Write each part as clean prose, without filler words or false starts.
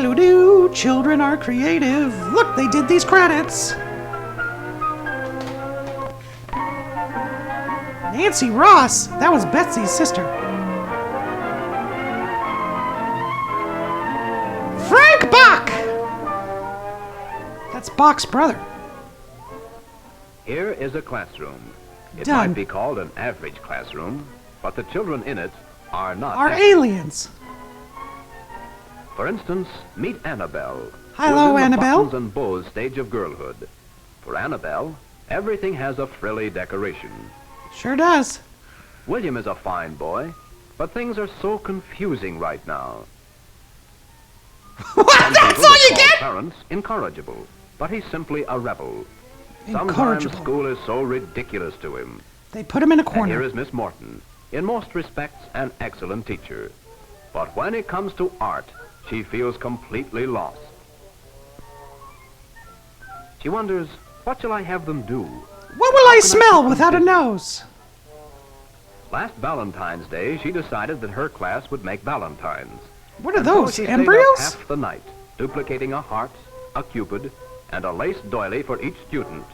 Whoopty-doo-doo, children are creative. Look, they did these credits. Nancy Ross, that was Betsy's sister. Frank Bach! That's Bach's brother. Here is a classroom. It Done. might be called an average classroom, but the children in it are not Are aliens. For instance, meet Annabelle. Hello, who is in the Annabelle. buttons and bows stage of girlhood. For Annabelle, everything has a frilly decoration. Sure does. William is a fine boy, but things are so confusing right now. What? Some That's people all would you call get? Parents incorrigible, but he's simply a rebel. Sometimes Incorrigible. school is so ridiculous to him. They put him in a And here corner. is Miss Morton, in most respects an excellent teacher. But when it comes to art, she feels completely lost. She wonders, what shall I have them do? What will I smell without a nose? Last Valentine's Day, she decided that her class would make valentines. What are And so those, she stayed up embryos? half the night, duplicating a heart, a cupid, and a lace doily for each student.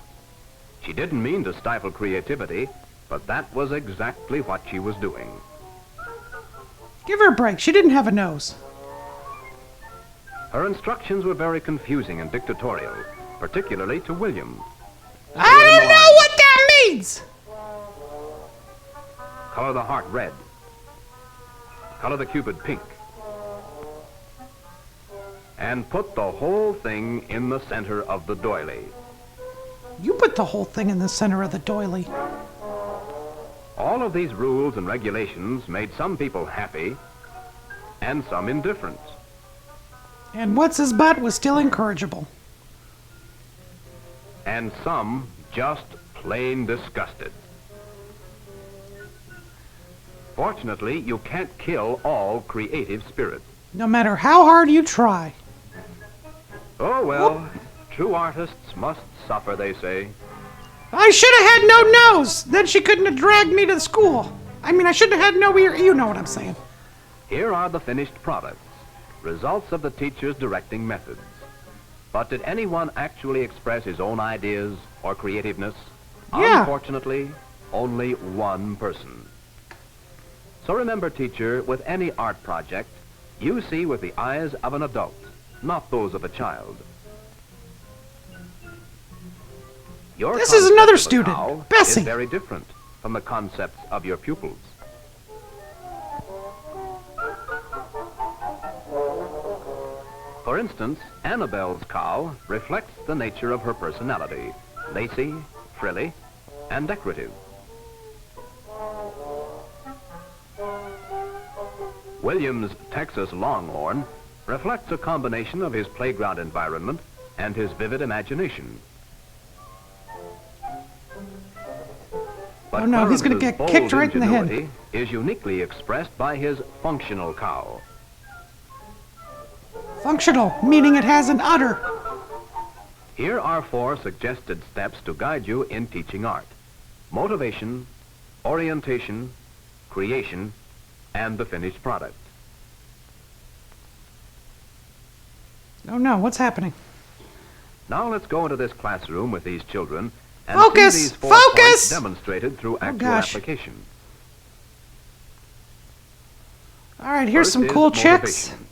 She didn't mean to stifle creativity, but that was exactly what she was doing. Give her a break. She didn't have a nose. Her instructions were very confusing and dictatorial, particularly to William. I don't know what that means. Color the heart red. Color the cupid pink. And put the whole thing in the center of the doily. You put the whole thing in the center of the doily. All of these rules and regulations made some people happy and some indifferent. And what's his butt was still incorrigible. And some just plain disgusted. Fortunately, you can't kill all creative spirit. No matter how hard you try. Oh well, true artists must suffer, they say. I should have had no nose. Then she couldn't have dragged me to school. I mean, I shouldn't have had no ear. You know what I'm saying. Here are the finished products, results of the teacher's directing methods. But did anyone actually express his own ideas or creativeness? Yeah. Unfortunately, only one person. So remember, teacher, with any art project, you see with the eyes of an adult, not those of a child. Your This is concept another of a student, cow Bessie. is very different from the concepts of your pupils. For instance, Annabelle's cow reflects the nature of her personality, lacy, frilly, and decorative. William's Texas Longhorn reflects a combination of his playground environment and his vivid imagination. But Oh, no, he's gonna Clarence's get kicked bold right in the head. ingenuity is uniquely expressed by his functional cow. Functional, meaning it has an udder. Here are 4 suggested steps to guide you in teaching art: motivation, orientation, creation, and the finished product. Oh no, what's happening? Now let's go into this classroom with these children and Focus! see these 4 Focus! points demonstrated through actual gosh. application. All right, here's First some is cool chicks. motivation.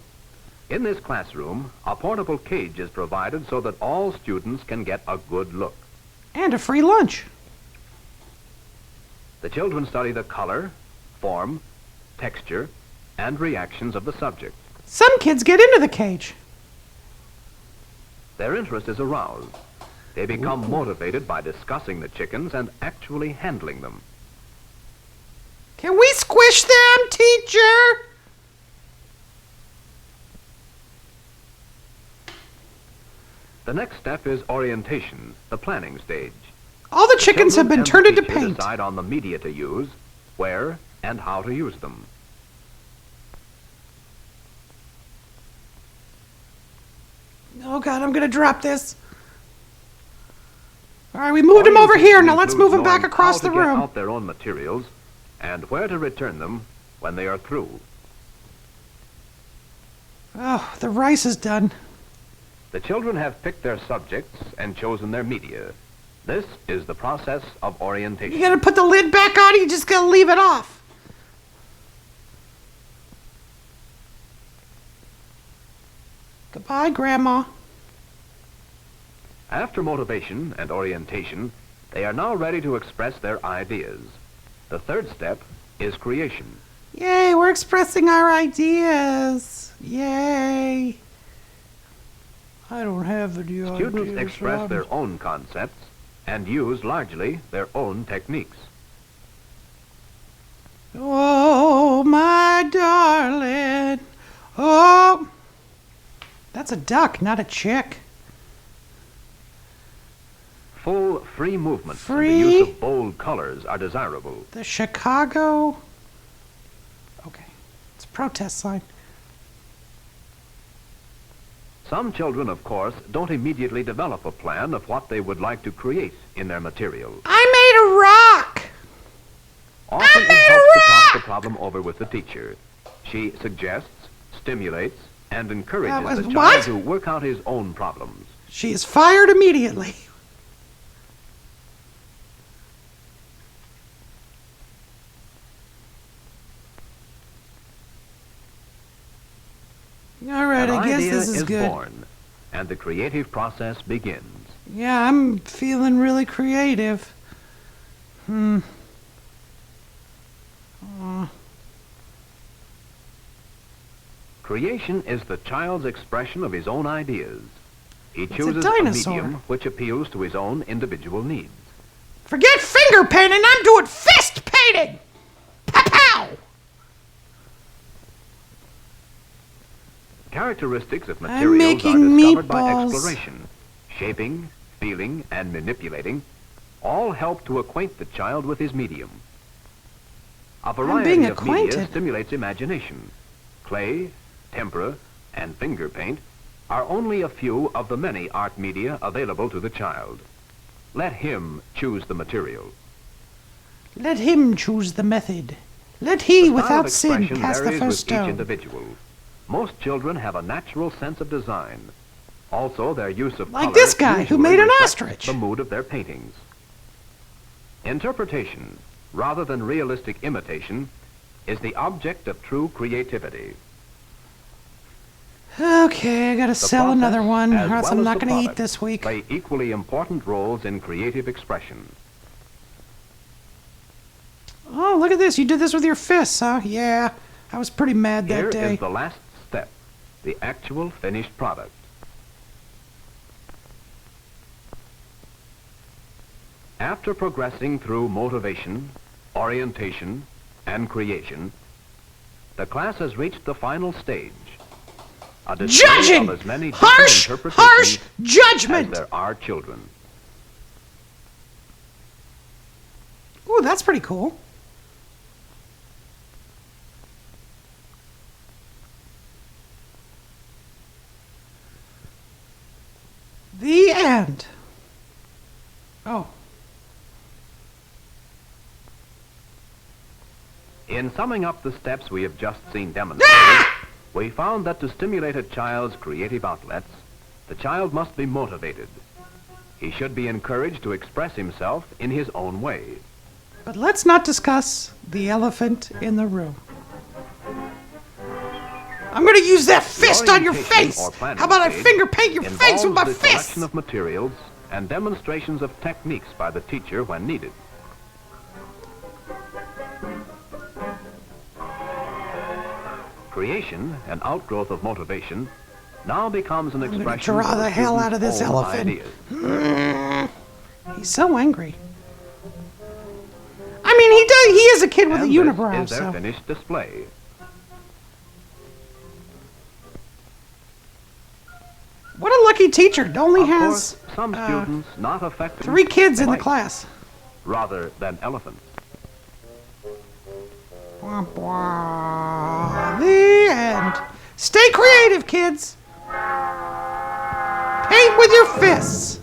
In this classroom, a portable cage is provided so that all students can get a good look. And a free lunch. The children study the color, form, texture, and reactions of the subject. Some kids get into the cage. Their interest is aroused. They become motivated by discussing the chickens and actually handling them. Can we squish them, teacher? The next step is orientation, the planning stage. All the chickens have Children been and turned the into teacher paint. decide on the media to use, where, and how to use them. Oh God, I'm gonna drop this. All right, we moved him over Orientation here. Now let's includes move him back knowing across how the to get room. out their own materials and where to return them when they are through. Oh, the rice is done. The children have picked their subjects and chosen their media. This is the process of orientation. You gotta put the lid back on, or you just gotta leave it off? Goodbye, Grandma. After motivation and orientation, they are now ready to express their ideas. The third step is creation. Yay, we're expressing our ideas. Yay. I don't have any ideas. Students express their own concepts and use largely their own techniques. Oh, my darling. Oh. That's a duck, not a chick. Full, free movement and the Free? use of bold colors are desirable. The Chicago. Okay, it's a protest sign. Some children, of course, don't immediately develop a plan of what they would like to create in their material. I made a rock. Often it helps to talk the problem over with the teacher. She suggests, stimulates, and encourages the child what? to work out his own problems. She is fired immediately. All right, An I guess idea this is good. born, and the creative process begins. Yeah, I'm feeling really creative. Creation is the child's expression of his own ideas. He a chooses dinosaur. medium which appeals to his own individual needs. Forget finger painting, I'm doing fist painting! Pow-pow! Characteristics of I'm materials making are discovered by meatballs. exploration. Shaping, feeling, and manipulating all help to acquaint the child with his medium. A variety being of media acquainted. stimulates imagination. Clay, tempera, and finger paint are only a few of the many art media available to the child. Let him choose the material. Let him choose the method. Let he, The style of without sin, expression cast the varies first with each stone. individual. Most children have a natural sense of design. Also, their use of Like color this guy, who usually made an reflects ostrich. the mood of their paintings. Interpretation, rather than realistic imitation, is the object of true creativity. Okay, I gotta The sell process, another one, as or else well I'm as not the gonna eat product, this week. play equally important roles in creative expression. Oh, look at this. You did this with your fists, huh? Yeah, I was pretty mad that Here day. is the last step, the actual finished product. After progressing through motivation, orientation, and creation, the class has reached the final stage. A display Judging! of as many Harsh, different harsh interpretations judgment! as there are children. Ooh, that's pretty cool. The end. Oh. In summing up the steps we have just seen demonstrated, we found that to stimulate a child's creative outlets, the child must be motivated. He should be encouraged to express himself in his own way. But let's not discuss the elephant in the room. I'm gonna use that fist on your Orientation face! or planning How about I stage finger paint your face with my involves the fist? selection of materials and demonstrations of techniques by the teacher when needed. Creation, an outgrowth of motivation, now becomes an I'm gonna expression draw of the hell out of this student's own elephant. ideas. He's so angry. I mean, he is a kid with a And unibrow, this is their so. finished display. What a lucky teacher. Only Of has course, some students not affected 3 kids in the like, class. rather than elephants. Wah, wah. The end. Stay creative, kids. Paint with your fists.